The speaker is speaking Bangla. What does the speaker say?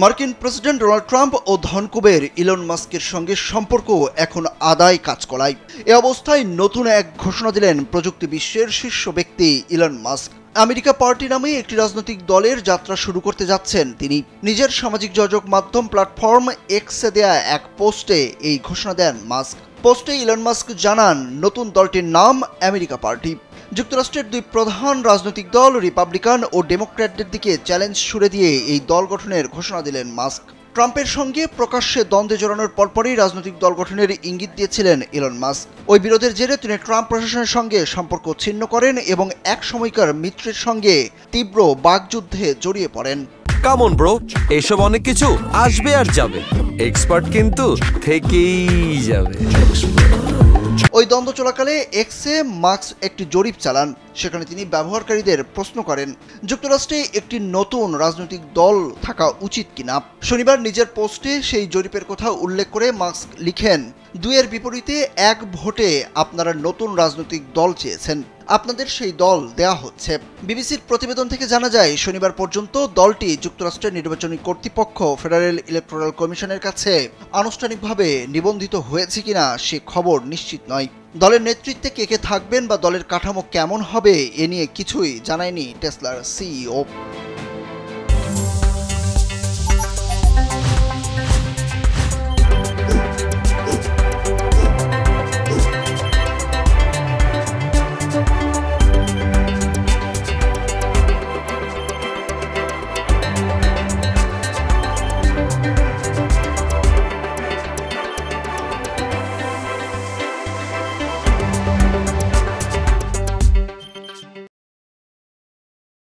মার্কিন প্রেসিডেন্ট ডোনাল্ড ট্রাম্প ও ধনকুবের ইলন মাস্কের সঙ্গে সম্পর্ক এখন আদায় কাজ করায়। এ অবস্থায় নতুন এক ঘোষণা দিলেন প্রযুক্তি বিশ্বের শীর্ষ ব্যক্তি ইলন মাস্ক। আমেরিকা পার্টি নামে একটি রাজনৈতিক দলের যাত্রা শুরু করতে যাচ্ছেন তিনি। নিজের সামাজিক যোগাযোগ মাধ্যম প্ল্যাটফর্ম এক্সে দেয়া এক পোস্টে এই ঘোষণা দেন মাস্ক। পোস্টে ইলন মাস্ক জানান, নতুন দলটির নাম আমেরিকা পার্টি। যুক্তরাষ্ট্রের দুই প্রধান রাজনৈতিক দল রিপাবলিকান ও ডেমোক্র্যাটদের দিকে চ্যালেঞ্জ ছুড়ে দিয়ে এই দল গঠনের ঘোষণা দিলেন মাস্ক। ট্রাম্পের সঙ্গে প্রকাশ্যে দ্বন্দ্বে জড়ানোর পরপরই রাজনৈতিক দল গঠনের ইঙ্গিত দিয়েছিলেন ইলন মাস্ক। ওই বিরোধের জেরে তিনি ট্রাম্প প্রশাসনের সঙ্গে সম্পর্ক ছিন্ন করেন এবং এক সময়কার মিত্রের সঙ্গে তীব্র বাকযুদ্ধে জড়িয়ে পড়েন। কামন ব্রো, এসব অনেক কিছু আসবে আর যাবে, এক্সপার্ট কিন্তু থেকেই যাবে। ওই দ্বন্দ্ব চলাকালে এক্সে মাস্ক একটি জরিপ চালান। সেখানে তিনি ব্যবহারকারীদের প্রশ্ন করেন, যুক্তরাষ্ট্রে একটি নতুন রাজনৈতিক দল থাকা উচিত কিনা। শনিবার নিজের পোস্টে সেই জরিপের কথা উল্লেখ করে মাস্ক লিখেন, দুইয়ের বিপরীতে এক ভোটে আপনারা নতুন রাজনৈতিক দল চেয়েছেন, আপনাদের সেই দল দেয়া হচ্ছে। বিবিসির প্রতিবেদন থেকে জানা যায়, শনিবার পর্যন্ত দলটি যুক্তরাষ্ট্রের নির্বাচনী কর্তৃপক্ষ ফেডারেল ইলেকটোরাল কমিশনের কাছে আনুষ্ঠানিকভাবে নিবন্ধিত হয়েছে কিনা সে খবর নিশ্চিত নয়। দলের নেতৃত্বে কে কে থাকবেন বা দলের কাঠামো কেমন হবে এ নিয়ে কিছুই জানায়নি টেসলার সিইও।